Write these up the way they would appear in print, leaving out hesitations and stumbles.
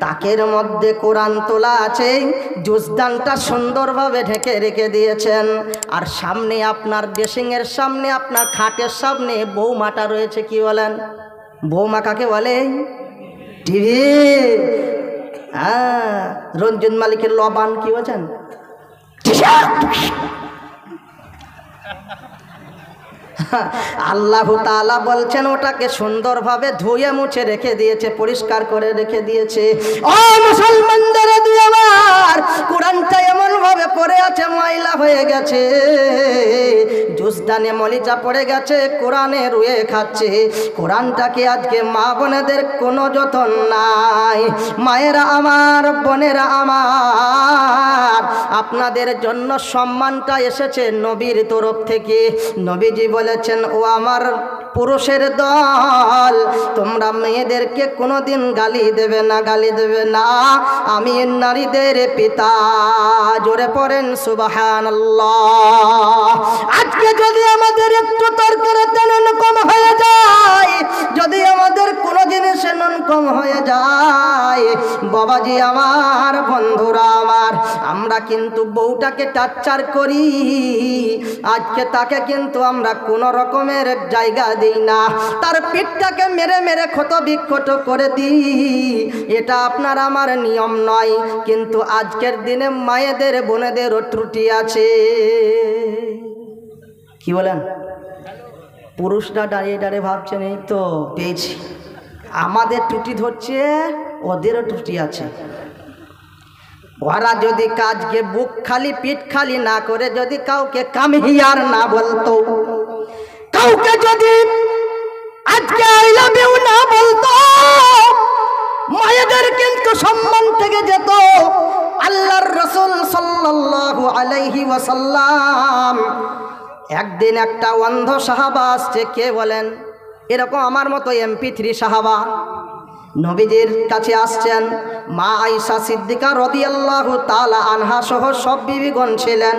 তাকের মধ্যে কোরআন তোলা আছে, জুজদানটা সুন্দরভাবে ঢেকে রেখে দিয়েছেন। আর সামনে আপনার ড্রেসিংয়ের সামনে, আপনার খাটের সামনে বৌমাটা রয়েছে। কি বলেন? বৌমা কাকে বলে? টিভি। হ্যাঁ, রঞ্জন মালিকের লবান কি বলছেন? আল্লাহ তাআলা বলছেন ওটাকে সুন্দরভাবে ধুয়ে মুছে রেখে দিয়েছে, পরিষ্কার করে রেখে দিয়েছে। ও মুসলমানদের আমার, কোরআনটা এমন ভাবে পড়ে আছে, ময়লা হয়ে গেছে, জুজদানে মলিচা পড়ে গেছে, কোরআনে রুয়ে খাচ্ছে। কোরআনটাকে আজকে মা বোনেদের কোনো যত্ন নাই। মায়েরা আমার, বোনেরা আমার, আপনাদের জন্য সম্মানটা এসেছে নবীর তরফ থেকে। নবীজি বলেছেন, ও আমার পুরুষের দল, তোমরা মেয়েদেরকে কোনোদিন গালি দেবে না, গালি দেবে না। আমি নারীদের পিতা। জোরে পড়েন সুবহানাল্লাহ। আজকে যদি আমাদের একটু তরকারি তেল কম হয়ে যায়, যদি আমাদের কোনো জিনিসে নুন কম হয়ে যায়, বাবাজি আমার, বন্ধুরা আমার, আমরা কিন্তু বউটাকে টাচ্চার করি। আজকে তাকে কিন্তু আমরা কোনো রকমের জায়গা দিই না, তার পিঠটাকে মেরে মেরে ক্ষত বিক্ষত করে দিই। এটা আপনার আমার নিয়ম নয়, কিন্তু আজকের দিনে মায়েদের বোনেদেরও ত্রুটি আছে। কি বলেন? পুরুষরা দাঁড়িয়ে দাঁড়িয়ে ভাবছেন এই তো পেয়েছি, আমাদের ত্রুটি ধরছে, ওদেরও ত্রুটি আছে। ওরা যদি কাজকে বুক খালি পিঠ খালি না করে, যদি কাউকে কামহিয়ার না বলতো, কাউকে যদি আজকে আই লাভ ইউ না বলতো, মায়েদের কিন্তু সম্মান থেকে যেত। আল্লাহর রাসূল সাল্লাল্লাহু আলাইহি ওয়াসাল্লাম, একদিন একটা অন্ধ সাহাবা আসছে। কে বলেন? এরকম আমার মতো MP3 সাহাবা নবীজির কাছে আসছেন। মা আয়েশা সিদ্দিকা রাদিয়াল্লাহু তাআলা আনহা সহ সব বিবিগণ ছিলেন।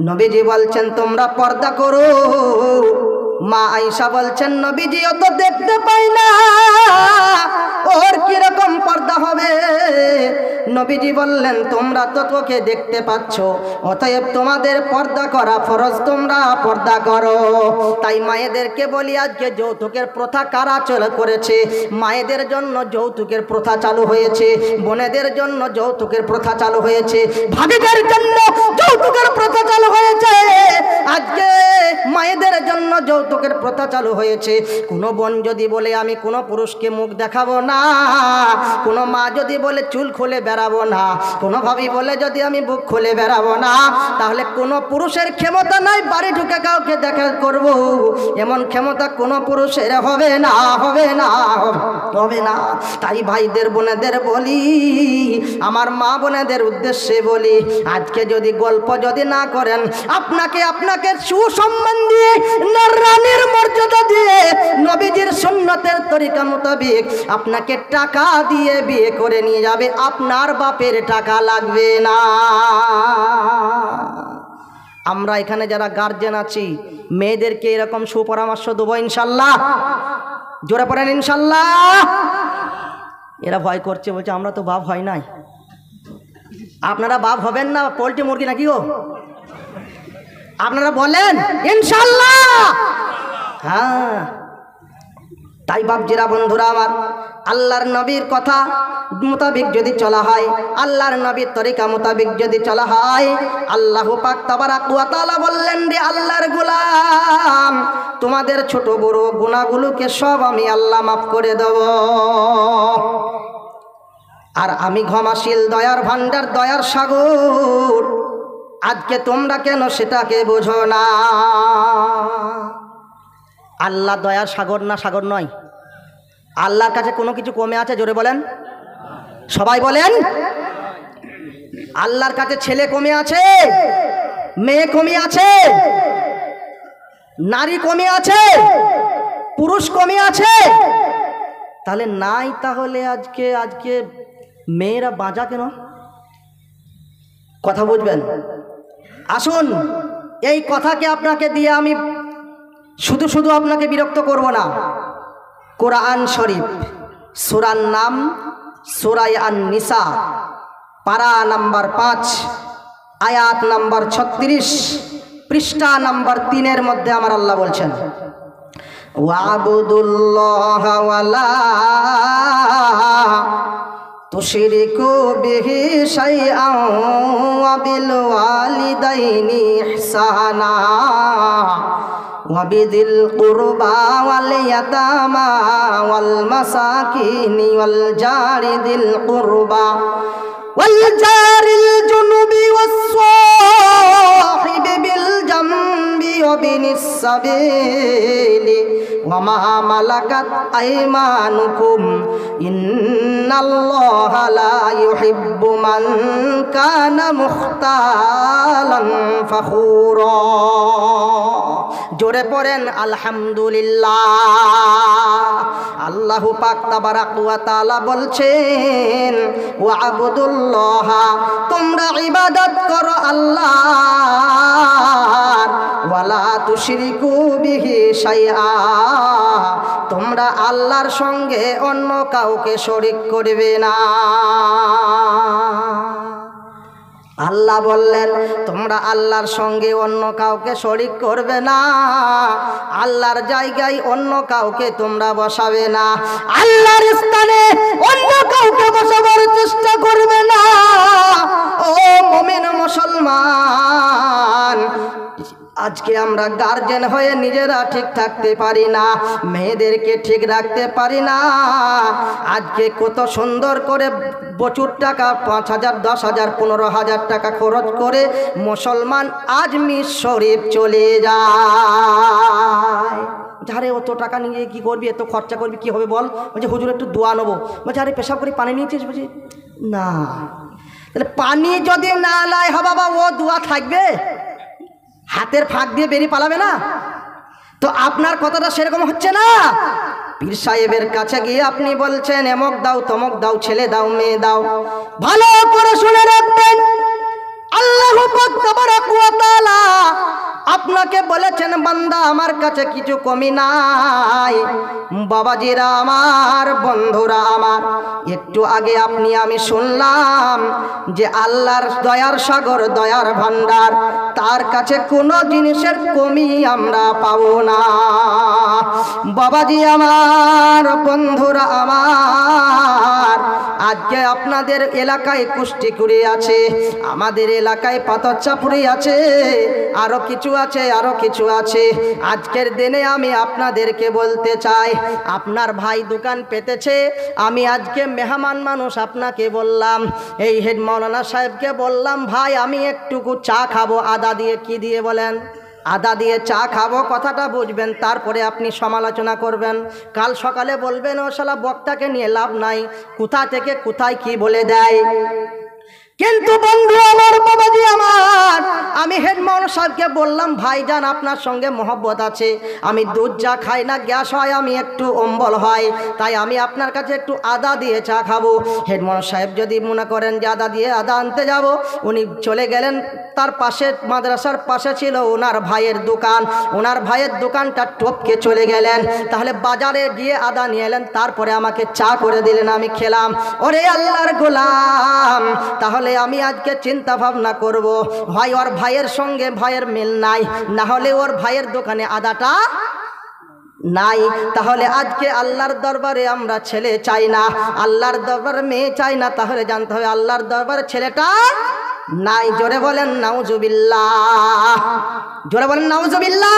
নবীজি বলছেন, তোমরা পর্দা করো। মা আয়েশা বলছেন, নবীজি ও তো দেখতে পাই না, ওর কিরকম পর্দা হবে? নবীজি বললেন, তোমরা তো তোকে দেখতে পাচ্ছ, অতএব তোমাদের পর্দা করা ফরজ, তোমরা পর্দা করো। তাই মায়েদেরকে বলি, আজকে যৌতুকের প্রথা কারা চালু করেছে? মায়েদের জন্য যৌতুকের প্রথা চালু হয়েছে, বোনেদের জন্য যৌতুকের প্রথা চালু হয়েছে, ভাবিদের জন্য যৌতুকের প্রথা চালু হয়েছে। আজকে মায়েদের জন্য যৌতুকের প্রথা চালু হয়েছে। কোনো বোন যদি বলে আমি কোনো পুরুষকে মুখ দেখাবো না, কোনো মা যদি বলে চুল খুলে বেড়াবো না, কোনো ভাবি বলে যদি আমি বুক খুলে বেড়াবো না, তাহলে কোনো পুরুষের ক্ষমতা নাই বাড়ি ঢুকে কাউকে দেখা করব, এমন ক্ষমতা কোনো পুরুষের হবে না, হবে না, হবে না। তাই ভাইদের বোনেদের বলি, আমার মা বোনেদের উদ্দেশ্যে বলি, আজকে যদি গল্প যদি না করেন, আপনাকে সুসম্মান দিয়ে, রানীর মর্যাদা দিয়ে, নবীজির সুন্নতের তরিকা মোতাবেক আপনাকে টাকা দিয়ে বিয়ে করে নিয়ে যাবে, আপনার বাপের টাকা লাগবে না। আমরা এখানে যারা গার্জেন আছি, মেয়েদেরকে এরকম সুপরামর্শ দেবো ইনশাল্লাহ। জোরে পড়েন ইনশাল্লাহ। এরা ভয় করছে, বলছে আমরা তো বাপ হয় নাই। আপনারা বাপ হবেন না পোল্ট্রি মুরগি নাকি গো? আপনারা বলেন ইনশাল্লাহ। হ্যাঁ, তাই বাপজিরা, বন্ধুরা আমার, আল্লাহর নবীর কথা মোতাবেক যদি চলা হয়, আল্লাহর নবীর তরিকা মোতাবেক যদি চলা হয়, আল্লাহ পাক তাবারাক ওয়া তাআলা বললেন, রে আল্লাহর গোলাম, তোমাদের ছোট বড় গুনাহগুলোকে সব আমি আল্লাহ মাফ করে দেব। আর আমি ক্ষমাশীল, দয়ার ভান্ডার, দয়ার সাগর। আজকে তোমরা কেন সেটাকে বোঝো না? আল্লাহ দয়ার সাগর না? সাগর নয়। আল্লাহর কাছে কোনো কিছু কমে আছে? জোরে বলেন, সবাই বলেন। আল্লাহর কাছে ছেলে কমে আছে, মেয়ে কমে আছে, নারী কমে আছে, পুরুষ কমে আছে? তাহলে নাই, তাহলে আজকে মেয়েরা বাঁচা কেন? কথা বুঝবেন। আসুন, এই কথাকে আপনাকে দিয়ে আমি শুধু আপনাকে বিরক্ত করব না। কোরআন শরীফ, সূরার নাম সূরা আন-নিসা পারা নাম্বার 5 আয়াত নাম্বার 36 পৃষ্ঠা নাম্বার 3 মধ্যে আমার আল্লাহ বলছেন, ওয়াবুদুল্লাহ ওয়ালা তুশরিকু বিহি শাইআন ওয়া বিল ওয়ালিদাইনি ইহসানা ওয়া বিযিল কুরবা ওয়াল ইয়াতামা ওয়াল মাসাকিনি ওয়াল জারি দিল কুরবা ওয়াল জারিল জুনুবি ওয়াস সাহিবি বিল জামবি ওয়া বিনিস সাবিলি ওয়া মা মালাকাত আইমানুকুম ইন্নাল্লাহা লা ইউহিব্বু মান কানা মুখতালান ফখুরা। জোরে পড়েন আলহামদুলিল্লাহ। আল্লাহু পাক তাবারাক ওয়া তাআলা বলছেন, ওয়াবুদুল্লাহ, তোমরা ইবাদত করো আল্লাহর, ওয়ালা তুশরিকু বিহি শাইআ, তোমরা আল্লাহর সঙ্গে অন্য কাউকে শরীক করবে না। আল্লাহ বললেন তোমরা আল্লাহর সঙ্গে অন্য কাউকে শরীক করবে না, আল্লাহর জায়গায় অন্য কাউকে তোমরা বসাবে না, আল্লাহর স্থানে অন্য কাউকে বসাবার চেষ্টা করবে না। ও মুমিন মুসলমান, আজকে আমরা গার্জেন হয়ে নিজেরা ঠিক থাকতে পারি না, মেয়েদেরকে ঠিক রাখতে পারি না। আজকে কত সুন্দর করে প্রচুর টাকা 5,000 10,000 15,000 টাকা খরচ করে মুসলমান আজমির শরীফ চলে যায়। যারে অত টাকা নিয়ে কি করবি, এত খরচা করবি, কি হবে বল? বলছে হুজুর একটু দোয়া নেবো। বলছে আরে পেশাব করে পানি নিয়েছিস? বলছি না। তাহলে পানি যদি না লাই হবে বাবা, ও দোয়া থাকবে? হাতের ফাঁক দিয়ে বেরিয়ে পালাবে না? তো আপনার কথাটা সেরকম হচ্ছে না। পীর সাহেবের কাছে গিয়ে আপনি বলছেন এমক দাও, তমক দাও, ছেলে দাও, মেয়ে দাও। ভালো করে শুনে রাখবেন, আল্লাহু পাক তাবারাক ওয়া তাআলা আপনাকে বলেছেন বান্দা আমার কাছে কিছু কমি নাই। বাবাজিরা আমার, বন্ধুরা আমার, একটু আগে আমি শুনলাম যে আল্লাহর দয়ার সাগর, দয়ার ভান্ডার, তার কাছে কোনো জিনিসের কমি আমরা পাবো না। বাবাজি আমার, বন্ধুরা আমার, আজকে আপনাদের এলাকায় কুষ্টিকুড়ি আছে, আমাদের এলাকায় পাথরচাপুরি আছে, আরো কিছু আছে, আরো কিছু আছে। আজকের দিনে আমি আপনাদেরকে বলতে চাই, আপনার ভাই দোকান পেতেছে, আমি আজকে মেহমান মানুষ আপনাকে বললাম, এই হেড মাওলানা সাহেবকে বললাম, ভাই আমি একটুকু চা খাবো, আদা দিয়ে, কি দিয়ে বলেন? আদা দিয়ে চা খাবো, কথাটা বুঝবেন, তারপরে আপনি সমালোচনা করবেন। কাল সকালে বলবেন ও শালা বক্তাকে নিয়ে লাভ নাই, কোথা থেকে কোথায় কি বলে দেয়। কিন্তু বন্ধু আমার, বাবাজি আমার, আমি হেড মাওলানা সাহেবকে বললাম, ভাইজান আপনার সঙ্গে মহব্বত আছে, আমি দুধ চা খাই না, গ্যাস হয়, আমি একটু অম্বল হয়, তাই আমি আপনার কাছে একটু আদা দিয়ে চা খাবো। হেড মাওলানা সাহেব যদি মনে করেন যে আদা দিয়ে আদা আনতে যাব, উনি চলে গেলেন, তার পাশে মাদ্রাসার পাশে ছিল ওনার ভাইয়ের দোকান, ওনার ভাইয়ের দোকানটা টপকে চলে গেলেন, তাহলে বাজারে গিয়ে আদা নিয়ে এলেন, তারপরে আমাকে চা করে দিলেন, আমি খেলাম। ওরে আল্লাহর গোলাম, তাহলে আমি আজকে চিন্তা ভাবনা করব, হয় ওর ভাইয়ের সঙ্গে ভাইয়ের মিল নাই, না হলে ওর ভাইয়ের দোকানে আদাটা নাই। তাহলে আজকে আল্লাহর দরবারে আমরা ছেলে চাই না, আল্লাহর দরবারে মেয়ে চাই না, তাহলে জানতে হবে আল্লাহর দরবারে ছেলেটা নাই। জোরে বলেন নাউজুবিল্লাহ, জোরে বলেন নাউজুবিল্লাহ।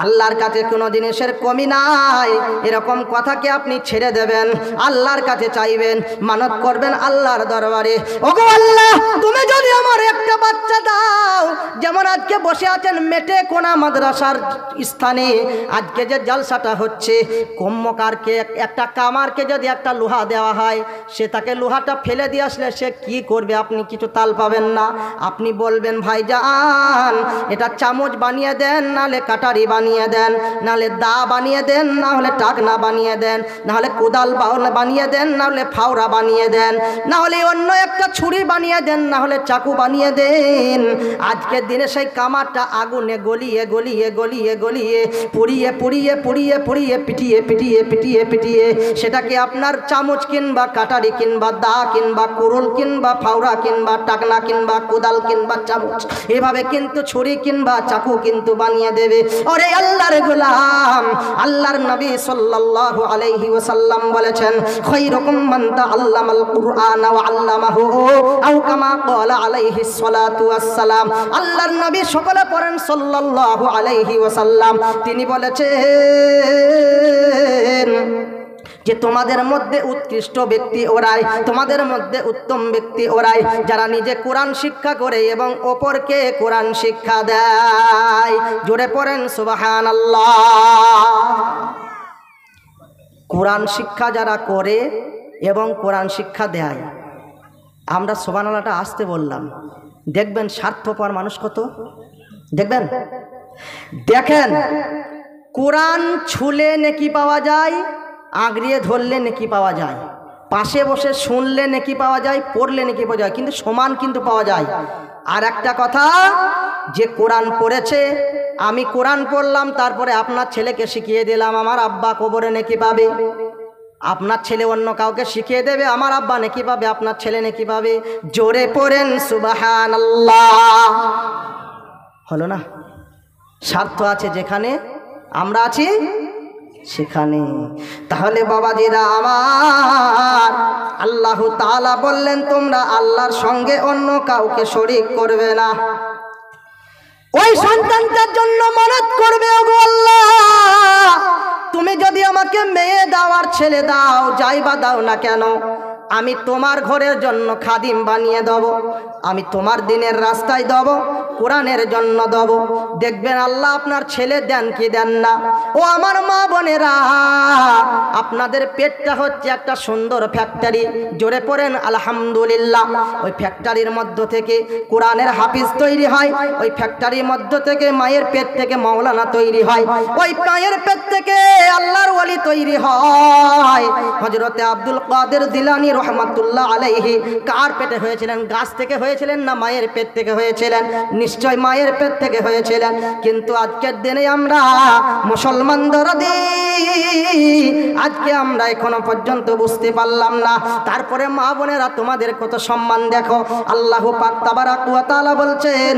আল্লাহর কাছে কোনো জিনিসের কমি নাই, এরকম কথাকে আপনি ছেড়ে দেবেন, আল্লাহর কাছে চাইবেন, মানত করবেন আল্লাহর দরবারে। ওগো আল্লাহ, তুমি যদি আমার একটা বাচ্চা দাও, যেমন আজকে বসে আছেন মেটে কোনা মাদ্রাসার স্থানে, আজকে যে জলসাটা হচ্ছে, কম্মকারকে, একটা কামারকে যদি একটা লোহা দেওয়া হয়, সে তাকে লোহাটা ফেলে দিয়ে আসলে সে কি করবে? আপনি কিছু তাল পাবেন না। আপনি বলবেন ভাইজান এটা চামচ বানিয়ে দেন, নালে কাটারি বানিয়ে বানিয়ে দেন, নাহলে দা বানিয়ে দেন, না হলে টাকনা বানিয়ে দেন, না হলে কোদাল বানিয়ে দেন, না হলে ফাওড়া বানিয়ে দেন, না হলে অন্য একটা ছুরি বানিয়ে দেন, না হলে চাকু বানিয়ে দেন। আজকের দিনে সেই কামারটা আগুনে গলিয়ে গলিয়ে গলিয়ে গলিয়ে পুড়িয়ে পুড়িয়ে পুড়িয়ে পুড়িয়ে পিটিয়ে পিটিয়ে পিটিয়ে পিটিয়ে সেটাকে আপনার চামচ কিংবা কাটারি কিংবা দা কিংবা কুরুল কিংবা ফাওড়া কিংবা টাকনা কিংবা কোদাল কিংবা চামচ, এভাবে কিন্তু ছুরি কিংবা চাকু কিন্তু বানিয়ে দেবে। ওরে আল্লাহর গোলাম, আল্লাহর নবী সাল্লাল্লাহু আলাইহি ওয়াসাল্লাম বলেছেন, খায়রুকুম মান তাআল্লামাল কুরআন ওয়া আল্লামাহু আও কামা ক্বালা আলাইহিস সালাতু ওয়াস সালাম। আল্লাহর নবী সকলে পড়েন সাল্লাল্লাহু আলাইহি ওয়াসাল্লাম, তিনি বলেছেন যে তোমাদের মধ্যে উৎকৃষ্ট ব্যক্তি ওরাই, তোমাদের মধ্যে উত্তম ব্যক্তি ওরাই যারা নিজে কোরআন শিক্ষা করে এবং অপরকে কোরআন শিক্ষা দেয়। জোরে পড়েন সুবহানাল্লাহ। কোরআন শিক্ষা যারা করে এবং কোরআন শিক্ষা দেয়, আমরা সুবহানাল্লাহটা আসতে বললাম, দেখবেন স্বার্থপর মানুষ কত, দেখবেন। দেখেন, কোরআন ছুলে নেকি পাওয়া যায়, আঁকড়িয়ে ধরলে নেকি পাওয়া যায়, পাশে বসে শুনলে নেকি পাওয়া যায়, পড়লে নেকি পাওয়া যায়, কিন্তু সমান কিন্তু পাওয়া যায়। আর একটা কথা, যে কোরআন পড়েছে, আমি কোরআন পড়লাম তারপরে আপনার ছেলেকে শিখিয়ে দিলাম, আমার আব্বা কবরে নেকি পাবে। আপনার ছেলে অন্য কাউকে শিখিয়ে দেবে, আমার আব্বা নেকি পাবে, আপনার ছেলে নেকি পাবে। জোরে পড়েন সুবহানাল্লাহ। হলো না? স্বার্থ আছে যেখানে, আমরা আছি সেখানে। তাহলে বাবাজিরা আমার, আল্লাহ তাআলা বললেন তোমরা আল্লাহর সঙ্গে অন্য কাউকে শরীক করবে না। ওই সন্তানটার জন্য মানত করবে, ওগো আল্লাহ তুমি যদি আমাকে মেয়ে দাও আর ছেলে দাও, যাই বা দাও না কেন, আমি তোমার ঘরের জন্য খাদিম বানিয়ে দেব, আমি তোমার দিনের রাস্তায় দেব, কোরআনের জন্য দেব। দেখবেন আল্লাহ আপনার ছেলে দেন কি দেন না। ও আমার মা বোনেরা, আপনাদের পেটটা হচ্ছে একটা সুন্দর ফ্যাক্টরি। জোরে পড়েন আলহামদুলিল্লাহ। ওই ফ্যাক্টরির মধ্য থেকে কোরআনের হাফিজ তৈরি হয়, ওই ফ্যাক্টরির মধ্য থেকে মায়ের পেট থেকে মাওলানা তৈরি হয়, ওই মায়ের পেট থেকে আল্লাহর ওয়ালি তৈরি হয়। হযরতে আব্দুল কাদের জিলানী রহমাতুল্লাহ আলাইহি কার পেটে হয়েছিলেন? গাছ থেকে হয়েছিলেন না মায়ের পেট থেকে হয়েছিলেন? নিশ্চয় মায়ের পেট থেকে হয়েছিলেন। কিন্তু আজকের দিনে আমরা মুসলমান দরদি, আজকে আমরা এখনো পর্যন্ত বুঝতে পারলাম না। তারপরে মা বোনেরা তোমাদের কত সম্মান দেখো। আল্লাহ পাক তাবারাক ওয়া তাআলা বলছেন,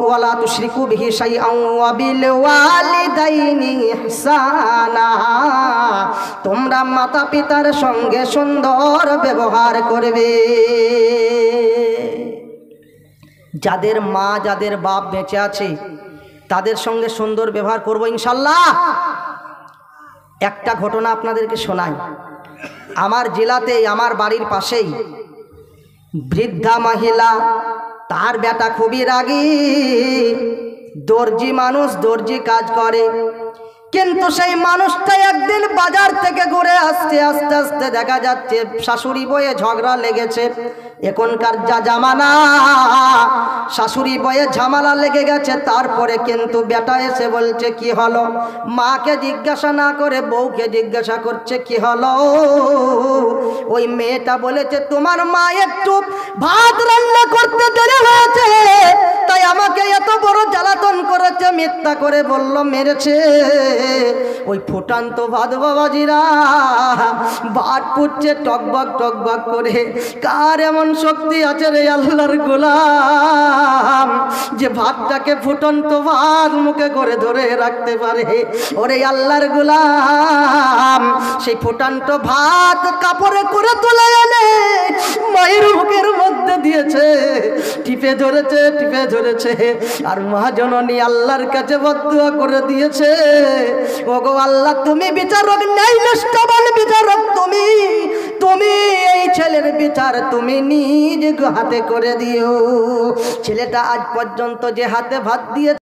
ওয়ালা তুশরিকু বিহি শাইআন ওয়া বিল ওয়ালিদাইনি ইহসানা, তোমরা মাতা পিতার সঙ্গে সুন্দর ব্যবহার করবে। যাদের মা যাদের বাপ বেঁচে আছে তাদের সঙ্গে সুন্দর ব্যবহার করব ইনশাল্লাহ। একটা ঘটনা আপনাদেরকে শোনাই। আমার জেলাতেই, আমার বাড়ির পাশেই বৃদ্ধা মহিলা, তার বেটা খুবই রাগী, দর্জি মানুষ, দর্জি কাজ করে। কিন্তু সেই মানুষটা একদিন বাজার থেকে ঘুরে আসতে আস্তে আস্তে দেখা যাচ্ছে শাশুড়ি বয়ে ঝগড়া লেগেছে। এখনকার যা জামানা, শাশুড়ি বয়ে ঝামেলা লেগে গেছে। তারপরে কিন্তু বেটা এসে বলছে কি হলো, মাকে জিজ্ঞাসা না করে বউকে জিজ্ঞাসা করছে কি হলো। ওই মেয়েটা বলেছে তোমার মা একটু ভাত রান্না করতে দেরি হয়েছে, তাই আমাকে এত বড় জ্বালাতন করেছে, মিথ্যা করে বলল মেরেছে। ওই ফুটান্ত ভাত বাবাজিরা, ভাত ফুটছে টকবক টকবক করে। কার এমন শক্তি আছে রে আল্লাহর গোলাম, যে ভাতটাকে ফুটন্ত ভাত মুখে করে ধরে রাখতে পারে? ওরে আল্লাহর গোলাম, সেই ফুটন্ত ভাত কাপড়ে করে তুলে এনে মায়ের মুখের মধ্যে দিয়েছে, টিপে ধরেছে, টিপে ধরেছে। আর মহাজননী আল্লাহর কাছে বদদুয়া করে দিয়েছে, ওগো আল্লাহ তুমি বিচারক, ন্যায় নিষ্ঠবান বিচারক তুমি, তুমি এই ছেলের বিচার তুমি নিজ হাতে করে দিও। ছেলেটা আজ পর্যন্ত যে হাতে ভাত দিয়ে